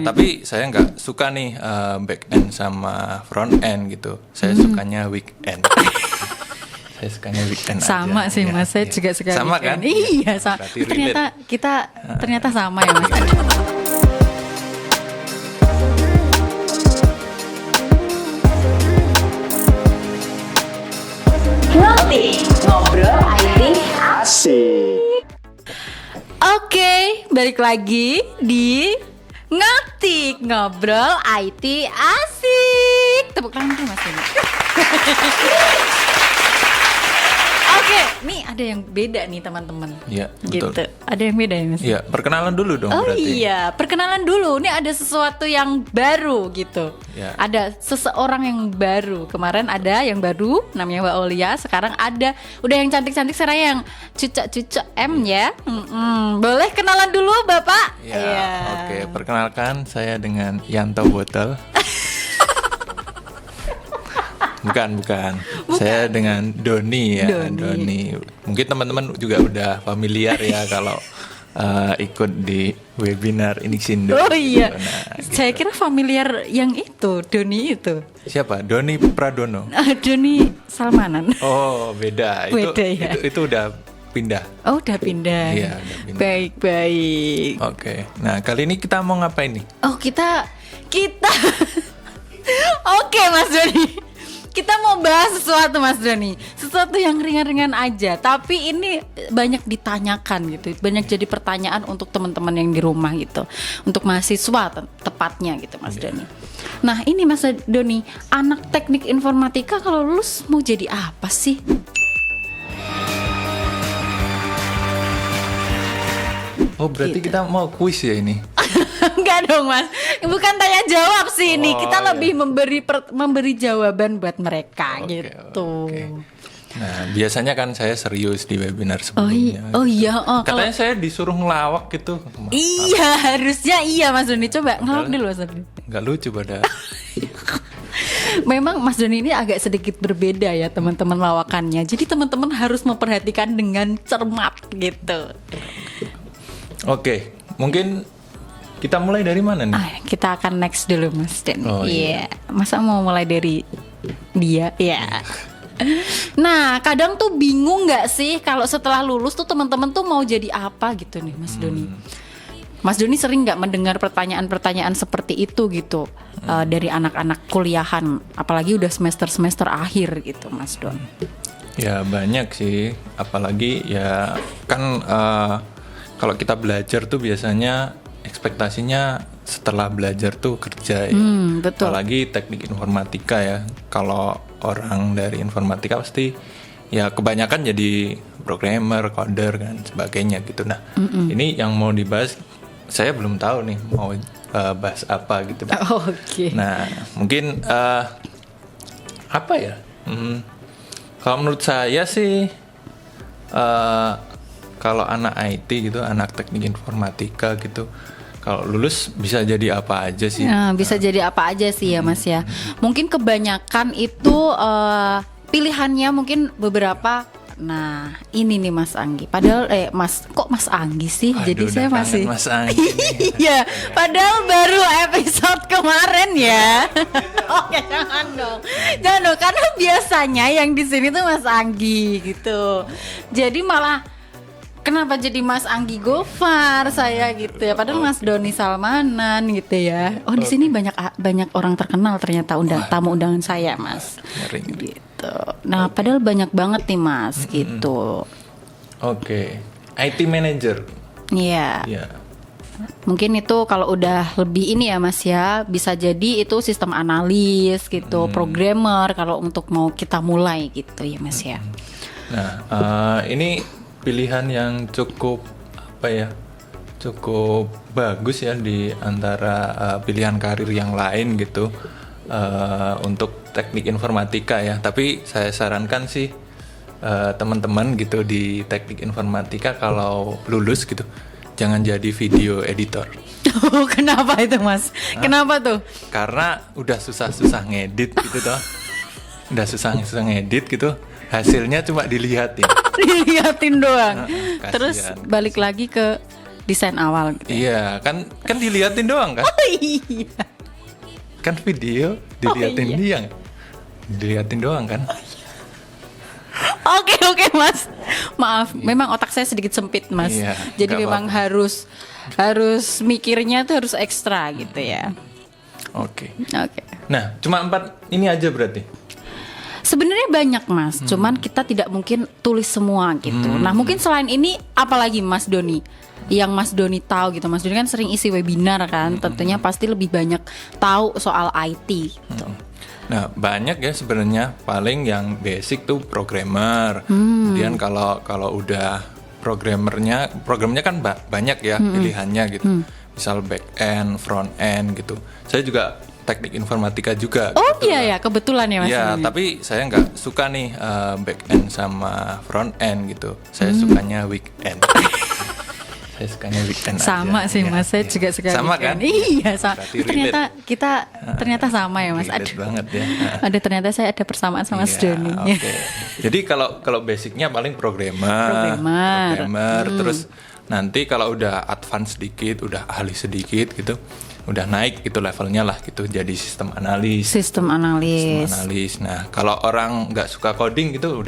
Tapi saya nggak suka nih back end sama front end gitu. Saya sukanya weekend. Saya sukanya weekend sama aja. sih Ya, Mas, saya ya. juga suka Sama weekend. kan? Iya, sama. Berarti Ternyata relate. kita ternyata sama ya Mas. Ngerti ngobrol IT Asik. Oke, balik lagi di Ngetik Ngobrol IT Asik. Tepuk tangan dulu Mas ini. Oke, nih ada yang beda nih teman-teman. Iya, betul. Gitu. Ada yang beda ya Mas? Iya, perkenalan dulu dong Oh berarti. iya, perkenalan dulu. Ini ada sesuatu yang baru gitu. Ya. Ada seseorang yang baru. Kemarin ada yang baru, namanya Mbak Olia. Sekarang ada, udah yang cantik-cantik. Sekarang yang cucok-cucok M ya. Boleh kenalan dulu Bapak? Ya, Iya. oke. Perkenalkan saya dengan Yanto Botol. Bukan. Saya dengan Doni ya, Doni. Mungkin teman-teman juga udah familiar ya kalau ikut di webinar Inixindo. Oh iya. Nah, Saya gitu. kira familiar yang itu, Doni itu. Siapa? Doni Pradono. Doni Salmanan. Oh, beda. Beda ya. Itu udah pindah. Oh, udah pindah. Iya, udah pindah. Baik. Oke. Nah, kali ini kita mau ngapain nih? Oh, kita Oke Mas Doni. Kita mau bahas sesuatu Mas Doni. Sesuatu yang ringan-ringan aja, tapi ini banyak ditanyakan gitu. Banyak jadi pertanyaan untuk teman-teman yang di rumah gitu. Untuk mahasiswa tepatnya gitu Mas Doni. Nah, ini Mas Doni, anak teknik informatika kalau lulus mau jadi apa sih? Oh, berarti Gitu. kita mau kuis ya ini. Enggak dong Mas, bukan tanya jawab sih ini. Oh, Kita iya. lebih memberi jawaban buat mereka Oke, gitu. oke. Nah, biasanya kan saya serius di webinar Oh sebelumnya. iya, kalau Katanya saya disuruh ngelawak gitu. iya harusnya iya Mas Doni. Coba ngelawak dulu Mas Doni. Nggak lucu pada. Memang Mas Doni ini agak sedikit berbeda ya teman-teman lawakannya. Jadi teman-teman harus memperhatikan dengan cermat gitu. Oke, mungkin kita mulai dari mana nih? Kita akan next dulu Mas Doni. Oh, iya. Masa mau mulai dari dia? Iya. Nah, kadang tuh bingung nggak sih kalau setelah lulus tuh teman-teman tuh mau jadi apa gitu nih Mas Doni. Mas Doni sering nggak mendengar pertanyaan-pertanyaan seperti itu gitu dari anak-anak kuliahan, apalagi udah semester akhir gitu Mas Don. Ya banyak sih, apalagi ya kan kalau kita belajar tuh biasanya ekspektasinya setelah belajar tuh kerja ya. Betul. Apalagi teknik informatika ya. Kalau orang dari informatika pasti ya kebanyakan jadi programmer, coder kan sebagainya gitu. Nah, ini yang mau dibahas saya belum tahu nih mau bahas apa gitu. Oke. Nah, mungkin apa ya? Kalau menurut saya sih kalau anak IT gitu, anak teknik informatika gitu, kalau lulus bisa jadi apa aja sih? Nah, bisa jadi apa aja sih ya Mas ya. Mungkin kebanyakan itu pilihannya mungkin beberapa. Nah, ini nih Mas Anggi. Padahal Mas Anggi sih? Aduh, Jadi saya udah masih kangen Mas Anggi nih. Iya, padahal baru episode kemarin ya. Oke, jangan dong, karena biasanya yang di sini tuh Mas Anggi gitu. Jadi malah kenapa jadi Mas Anggi Gofar saya gitu ya? Padahal Mas Doni Salmanan gitu ya. Oh, di sini banyak orang terkenal ternyata tamu undangan saya Mas. Ngeri. Gitu. Nah, padahal banyak banget nih Mas gitu. Oke, IT manager. Iya. Ya. Mungkin itu kalau udah lebih ini ya Mas ya, bisa jadi itu sistem analis gitu, programmer kalau untuk mau kita mulai gitu ya Mas ya. Nah, ini pilihan yang cukup apa ya? Cukup bagus ya di antara pilihan karir yang lain gitu. Untuk teknik informatika ya, tapi saya sarankan sih teman-teman gitu di teknik informatika kalau lulus gitu jangan jadi video editor. Oh, kenapa itu Mas? Kenapa tuh? Karena udah susah-susah ngedit gitu toh. Udah susah-susah ngedit gitu, hasilnya cuma dilihatin. Dilihatin doang. Kasihan. Terus balik lagi ke desain awal gitu. Iya, kan diliatin doang kan? Iya. Kan video diliatin iya. dia. Diliatin doang kan? Oke Mas. Maaf, memang otak saya sedikit sempit Mas. Iya, Jadi nggak memang harus mikirnya tuh harus ekstra gitu ya. Oke. Oke. Nah, cuma 4 ini aja berarti. Sebenarnya banyak Mas, cuman kita tidak mungkin tulis semua gitu. Nah mungkin selain ini apalagi Mas Doni yang Mas Doni tahu gitu. Mas Doni kan sering isi webinar kan, tentunya pasti lebih banyak tahu soal IT gitu. Nah, banyak ya sebenarnya. Paling yang basic tuh programmer. Kemudian kalau udah programnya kan banyak ya pilihannya gitu. Misal back end, front end gitu. Saya juga teknik informatika juga. Oh gitu iya lah. ya, kebetulan ya Mas. Iya, Doni. tapi saya nggak suka nih back end sama front end gitu. Saya sukanya weekend. Saya sukanya weekend Sama aja. sih Ya, Mas, saya iya. juga suka Sama weekend. kan? Iya, sama. Berarti Ternyata relate. kita ternyata sama ya Mas. Relate Aduh. banget ya. Ada ternyata saya ada persamaan sama Mas Iya, Doni. oke. Jadi kalau basicnya paling programmer, terus nanti kalau udah advance sedikit, udah ahli sedikit gitu, udah naik gitu levelnya lah gitu, jadi sistem analis. Sistem analis. Nah, kalau orang nggak suka coding gitu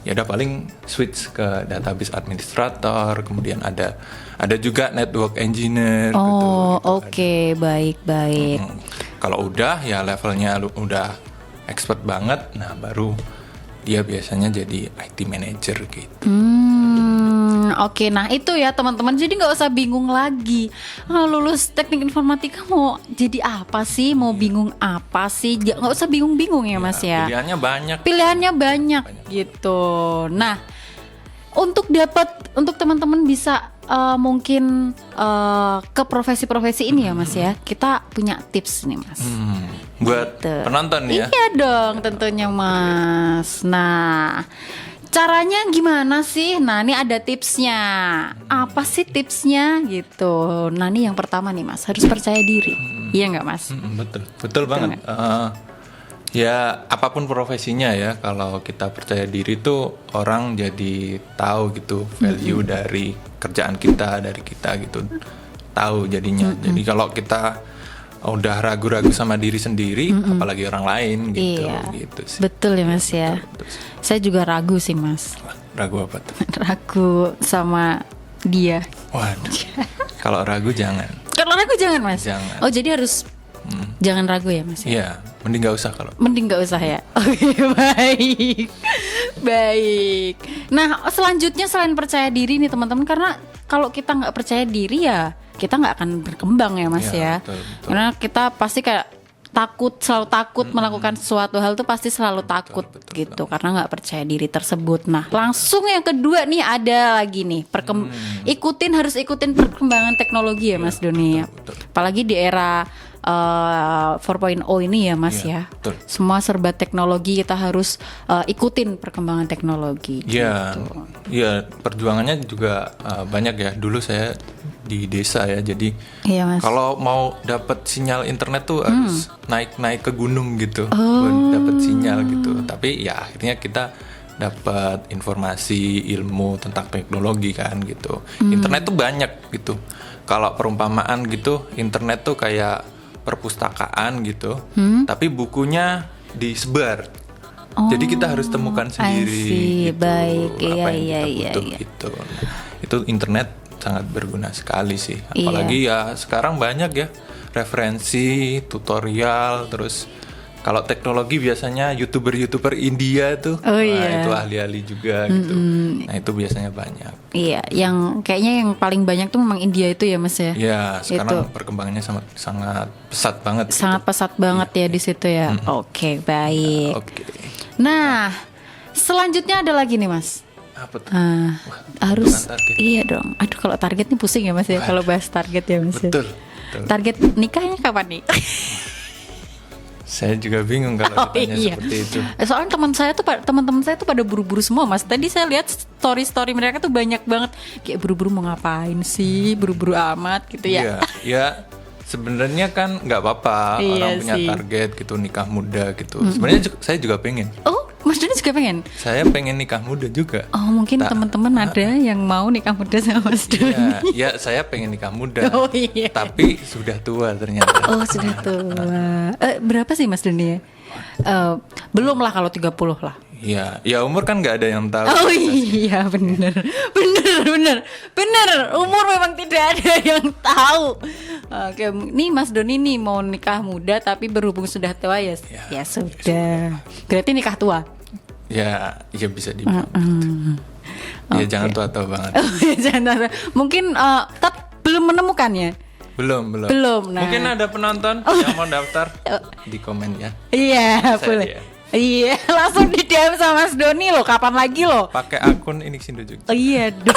ya udah paling switch ke database administrator, kemudian ada juga network engineer gitu. Oh, oke, baik. Kalau udah ya levelnya udah expert banget, nah baru dia biasanya jadi IT manager gitu. Oke, nah itu ya teman-teman. Jadi nggak usah bingung lagi. Lulus teknik informatika mau jadi apa sih? Mau bingung apa sih? Nggak usah bingung-bingung ya Mas ya. Pilihannya banyak gitu. Nah, untuk teman-teman bisa mungkin ke profesi-profesi ini ya Mas ya. Kita punya tips nih Mas. Buat Gitu. penonton ya. Iya dong tentunya Mas. Nah, caranya gimana sih? Nah, ini ada tipsnya. Apa sih tipsnya gitu? Nah, ini yang pertama nih Mas, harus percaya diri. Iya nggak Mas? Betul banget. Ya apapun profesinya ya, kalau kita percaya diri tuh orang jadi tahu gitu value dari kerjaan kita, dari kita gitu, tahu jadinya. Jadi kalau kita udah ragu-ragu sama diri sendiri, apalagi orang lain gitu. Iya. Gitu sih. Betul ya Mas ya. Betul sih. Saya juga ragu sih Mas. Ragu apa tuh? Ragu sama dia. Waduh. Kalau ragu jangan. Kalau ragu jangan Mas. Jangan. Oh, jadi harus jangan ragu ya Mas. Iya, mending nggak usah kalau. Mending nggak usah ya. Oke, baik. Nah, selanjutnya selain percaya diri nih teman-teman, karena kalau kita nggak percaya diri ya kita nggak akan berkembang ya Mas ya. Betul. Karena kita pasti kayak selalu takut melakukan sesuatu hal tuh pasti selalu takut gitu karena nggak percaya diri tersebut. Nah, langsung yang kedua nih ada lagi nih harus ikutin perkembangan teknologi ya Mas Doni. betul. Apalagi di era 4.0 ini ya Mas Iya, ya. betul. Semua serba teknologi, kita harus ikutin perkembangan teknologi. Iya, iya perjuangannya juga banyak ya. Dulu saya di desa ya, jadi Iya Mas. kalau mau dapat sinyal internet tuh harus naik ke gunung gitu, buat dapat sinyal gitu. Tapi ya akhirnya kita dapat informasi ilmu tentang teknologi kan gitu. Internet tuh banyak gitu. Kalau perumpamaan gitu, internet tuh kayak perpustakaan gitu, tapi bukunya disebar. Jadi kita harus temukan sendiri. I see. Gitu, Baik. apa Iya, yang kita butuh iya. gitu. Nah, itu internet sangat berguna sekali sih. Iya. Apalagi ya sekarang banyak ya referensi, tutorial, terus kalau teknologi biasanya YouTuber India tuh, Oh, iya. itu ahli-ahli juga gitu. Nah itu biasanya banyak. Iya, kayaknya yang paling banyak tuh memang India itu ya Mas ya. Ya sekarang Itu. perkembangannya sangat pesat banget. Sangat pesat banget ya di situ ya. Oke, baik. Oke. Nah, selanjutnya ada lagi nih Mas. Apa tuh? Harus bukan target. iya dong. Aduh, kalau target nih pusing ya Mas ya kalau bahas target ya Mas. Ya. Betul. Target nikahnya kapan nih? Saya juga bingung kalau ditanya seperti itu. Soalnya teman-teman saya tuh pada buru-buru semua Mas. Tadi saya lihat story mereka tuh banyak banget kayak buru-buru mau ngapain sih, buru-buru amat gitu ya. Iya, ya sebenarnya kan nggak apa-apa Iya orang punya sih. target gitu nikah muda gitu. Sebenarnya saya juga pengen. Oh, Mas Doni juga pengen? Saya pengen nikah muda juga. Oh mungkin teman-teman ada yang mau nikah muda sama Mas Doni. Ya, saya pengen nikah muda. Oh iya. Tapi sudah tua ternyata. Oh sudah tua. Berapa sih Mas Doni ya? Belum lah kalau 30 lah. Ya umur kan nggak ada yang tahu. Oh iya bener. Umur memang tidak ada yang tahu. Oke, nih Mas Doni nih mau nikah muda tapi berhubung sudah tua ya sudah. Berarti nikah tua. Ya bisa dibilang. Ya jangan tua-tua banget. Jangan tua. Mungkin belum menemukannya. Belum. Nah. Mungkin ada penonton yang mau daftar di komen ya. Iya, boleh. Dia. Iya, langsung di DM sama Mas Doni loh. Kapan lagi loh? Pakai akun Inik Sindo Jogja. Oh iya dong.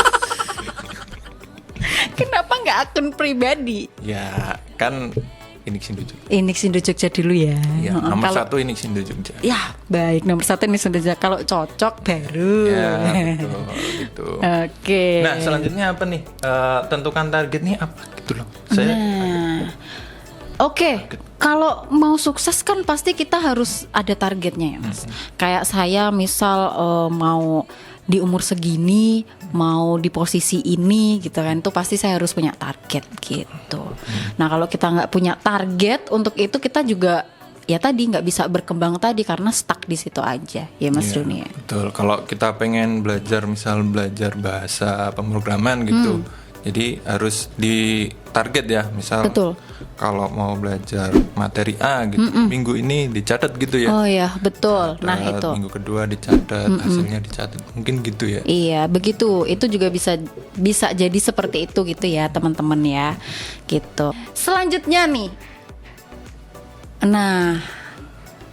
Kenapa nggak akun pribadi? Ya kan Inik Sindo Jogja. Inik Sindo Jogja dulu ya. Ya, nomor 1 Inik Sindo Jogja. Ya baik, nomor 1 Inik Sindo Jogja. Kalau cocok baru. Ya betul gitu. Oke. Nah selanjutnya apa nih? Tentukan target nih apa gitu loh. Oke, kalau mau sukses kan pasti kita harus ada targetnya ya Mas. Kayak saya misal mau di umur segini, mau di posisi ini gitu kan, itu pasti saya harus punya target gitu. Nah kalau kita nggak punya target untuk itu kita juga ya tadi nggak bisa berkembang tadi karena stuck di situ aja ya Mas Doni. Betul. Kalau kita pengen belajar bahasa pemrograman gitu. Jadi harus di target ya, misal Betul. Kalau mau belajar materi A gitu, minggu ini dicatat gitu ya. Oh ya betul. Catat, Nah itu. minggu kedua dicatat, hasilnya dicatat, mungkin gitu ya. Iya begitu. Itu juga bisa jadi seperti itu gitu ya teman-teman ya, gitu. Selanjutnya nih. Nah.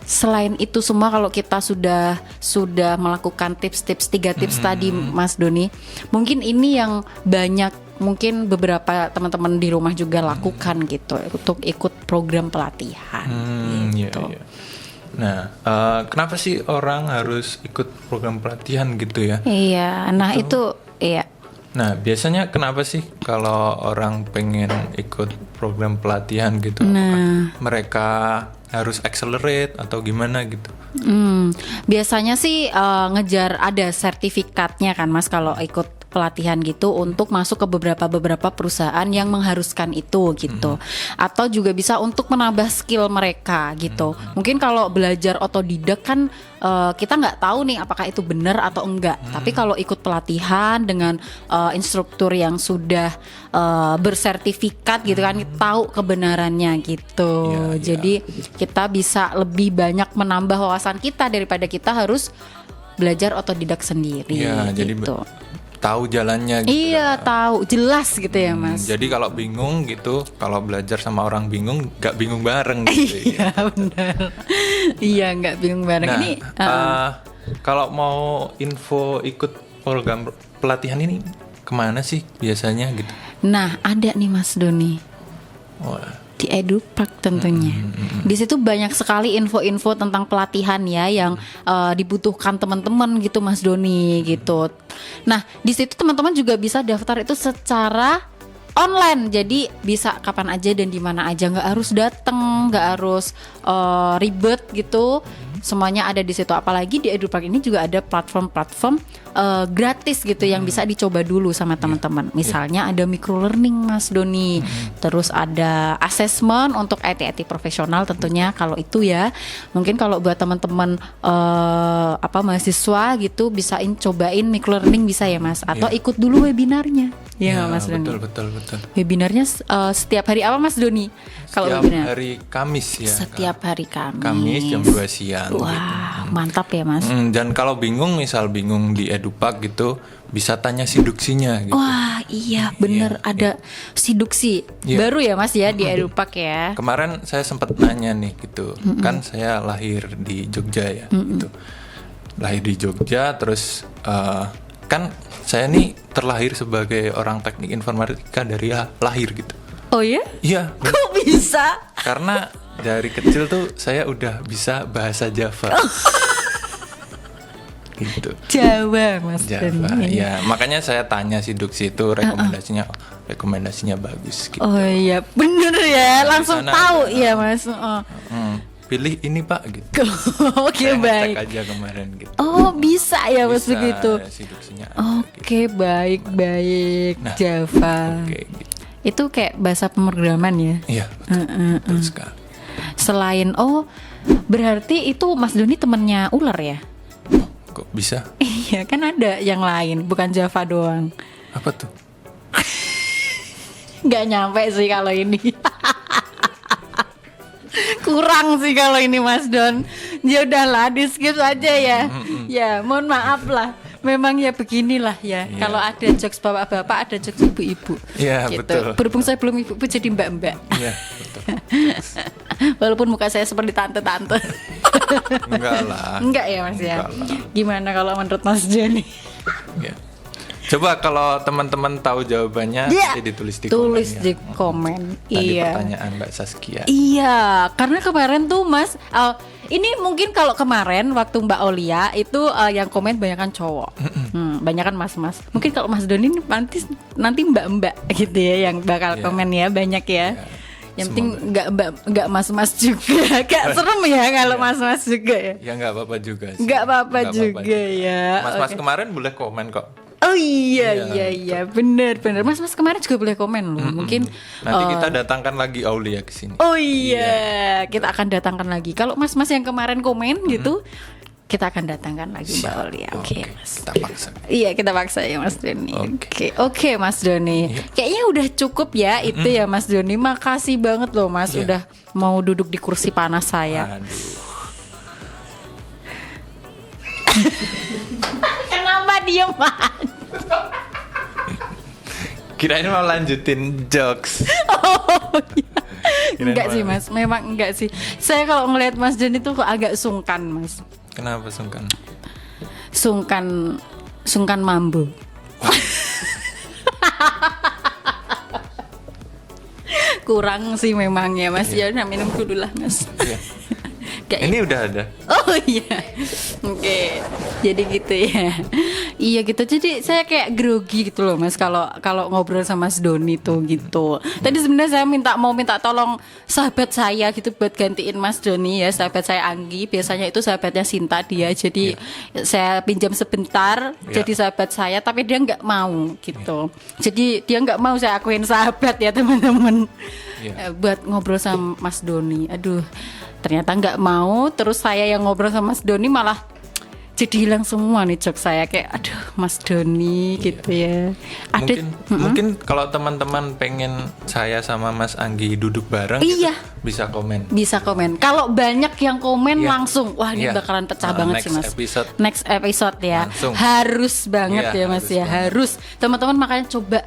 Selain itu semua kalau kita sudah melakukan tips-tips 3 tips tadi Mas Doni, mungkin ini yang banyak mungkin beberapa teman-teman di rumah juga lakukan gitu untuk ikut program pelatihan gitu. Iya. Nah, kenapa sih orang harus ikut program pelatihan gitu ya? Iya, nah itu iya. Nah, biasanya kenapa sih kalau orang pengen ikut program pelatihan gitu? Nah. Apakah mereka harus accelerate atau gimana gitu? Biasanya sih ngejar ada sertifikatnya kan Mas kalau ikut pelatihan gitu untuk masuk ke beberapa perusahaan yang mengharuskan itu gitu. Atau juga bisa untuk menambah skill mereka gitu. Mungkin kalau belajar otodidak kan kita nggak tahu nih apakah itu benar atau enggak. Tapi kalau ikut pelatihan dengan instruktur yang sudah bersertifikat gitu kan, tahu kebenarannya gitu. Jadi kita bisa lebih banyak menambah wawasan kita daripada kita harus belajar otodidak sendiri. Iya, gitu. jadi tahu jalannya gitu. Iya, tahu jelas gitu ya Mas. Jadi kalau bingung gitu, kalau belajar sama orang bingung, gak bingung bareng gitu. Iya benar. Iya nggak bingung bareng. Nah, Ini kalau mau info ikut program pelatihan ini kemana sih biasanya gitu? Nah ada nih Mas Doni di EduPark tentunya. Di situ banyak sekali info-info tentang pelatihan ya yang dibutuhkan teman-teman gitu Mas Doni gitu. Nah di situ teman-teman juga bisa daftar itu secara online, jadi bisa kapan aja dan di mana aja, nggak harus datang, nggak harus ribet gitu. Semuanya ada di situ. Apalagi di EduPark ini juga ada platform-platform gratis gitu yang bisa dicoba dulu sama teman-teman. Misalnya ada microlearning Mas Doni, terus ada assessment untuk IT profesional tentunya kalau itu ya. Mungkin kalau buat teman-teman mahasiswa gitu bisa cobain microlearning bisa ya Mas, atau ikut dulu webinarnya. Ya Mas Doni. Betul. Webinarnya setiap hari apa Mas Doni? Kalau webinar hari Kamis ya. Setiap hari Kamis. Kamis jam 2 siang. Wah, mantap ya Mas. Dan kalau bingung di EduPark gitu, bisa tanya siduksinya gitu. Wah, iya bener ada siduksi. Baru ya Mas ya di EduPark ya. Kemarin saya sempat nanya nih gitu. Kan saya lahir di Jogja ya gitu. Lahir di Jogja terus kan saya nih terlahir sebagai orang teknik informatika dari lahir gitu. Oh ya? Iya. Kok bisa? Karena dari kecil tuh saya udah bisa bahasa Java. Gitu. Jawa Mas. Java. Ya, makanya saya tanya siduksi itu rekomendasinya bagus gitu. Oh iya, bener ya, langsung sana tahu ada. ya Mas. pilih ini Pak gitu. Oke, Saya baik. ngecek aja kemarin gitu. Oh, bisa ya Mas Bisa, begitu. siduksinya ada, Oke, baik Nah, Java. gitu. Oke gitu. Itu kayak bahasa pemrograman ya. Iya, betul, betul sekali. Selain berarti itu Mas Doni temennya ular ya? Kok bisa? Iya, kan ada yang lain, bukan Java doang. Apa tuh? Nggak nyampe sih kalau ini. Kurang sih kalau ini Mas Don. Ya udahlah, di skip aja ya. Ya, mohon maaf lah. Memang ya beginilah ya. Iya. Kalau ada jokes bapak-bapak, ada jokes ibu-ibu. Iya, gitu. betul. Berhubung saya belum ibu-ibu jadi mbak-mbak. Iya, betul. Walaupun muka saya seperti tante-tante. Enggak lah. Enggak ya Mas ya. Enggak lah. Gimana kalau menurut Mas Joni? Ya. Coba kalau teman-teman tahu jawabannya, Iya. ditulis di Tulis komen, di ya. komen. Tadi Iya. pertanyaan Mbak Saskia. Iya, karena kemarin tuh Mas, ini mungkin kalau kemarin waktu Mbak Olia itu yang komen banyakan cowok, banyakan mas-mas. Mungkin kalau Mas Doni ini nanti mbak-mbak gitu ya yang bakal Iya. komen ya, banyak ya. Yang penting Semoga. nggak mas-mas juga, gak serem ya kalau mas-mas juga ya. Ya nggak apa-apa juga sih. Nggak apa-apa juga ya. Mas-mas Oke. kemarin boleh komen kok. Oh iya Iya. iya bener Mas kemarin juga boleh komen loh. Mungkin Nanti kita datangkan lagi Aulia ke sini. oh iya, kita akan datangkan lagi. Kalau mas-mas yang kemarin komen gitu, kita akan datangkan lagi Mbak Siap. Olia. Oke, Mas. Kita paksa. Iya, kita paksa ya Mas Doni. Oke. Oke, Mas Doni. Iya. Kayaknya udah cukup ya itu ya Mas Doni. Makasih banget loh Mas Iya. udah mau duduk di kursi panas saya. Aduh. Kenapa diem Kirain mau lanjutin jokes. Oh iya. Kirain Enggak sih mau- Mas, memang enggak sih. Saya kalau ngelihat Mas Doni tuh kok agak sungkan Mas. Kenapa sungkan? Sungkan mambo. Kurang sih memang ya Mas. Ya udah minum dulu lah Mas. Iya. Kayak- Ini udah ada. Oh iya. Oke. Jadi gitu ya. Iya gitu. Jadi saya kayak grogi gitu loh Mas kalau ngobrol sama Mas Doni tuh gitu. Tadi sebenarnya saya mau minta tolong sahabat saya gitu buat gantiin Mas Doni ya, sahabat saya Anggi. Biasanya itu sahabatnya Sinta dia. Jadi saya pinjam sebentar jadi sahabat saya, tapi dia nggak mau gitu. Jadi dia nggak mau saya akuin sahabat ya teman-teman. Iya. Buat ngobrol sama Mas Doni. Aduh, ternyata nggak mau. Terus saya yang ngobrol sama Mas Doni malah jadi hilang semua nih jok saya, kayak aduh Mas Doni gitu ya. Ada Mungkin kalau teman-teman pengen saya sama Mas Anggi duduk bareng Iya. gitu, bisa komen. bisa komen. Kalau banyak yang komen Iya. langsung, wah ini Iya. bakalan pecah Nah, banget next sih Mas. episode. Next episode ya. Langsung. Harus banget Iya, ya Mas harus ya, banget. harus. Teman-teman makanya coba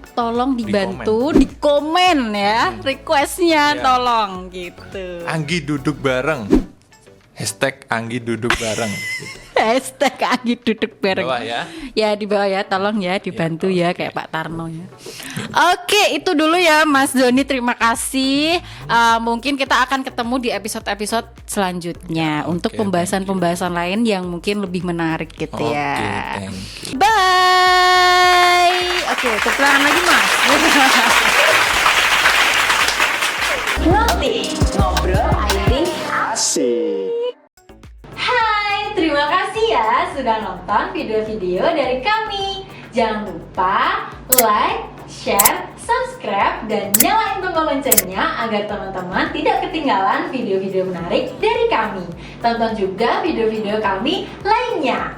tolong dibantu di komen ya. Requestnya Iya. tolong gitu. Anggi duduk bareng. Hashtag Anggi duduk bareng. Hashtag Anggi duduk bareng. Bawah ya. Ya di bawah ya, tolong ya dibantu ya kayak Pak Tarno ya. Oke, itu dulu ya Mas Doni, terima kasih. Mungkin kita akan ketemu di episode-episode selanjutnya untuk oke, pembahasan-pembahasan lain yang mungkin lebih menarik gitu Oke, ya. thank you. Bye. Oke, tepuk tangan lagi Mas. Ngerti ngobrol IT. Asik. Hai, terima kasih ya sudah nonton video-video dari kami. Jangan lupa like, share, subscribe, dan nyalain tombol loncengnya agar teman-teman tidak ketinggalan video-video menarik dari kami. Tonton juga video-video kami lainnya.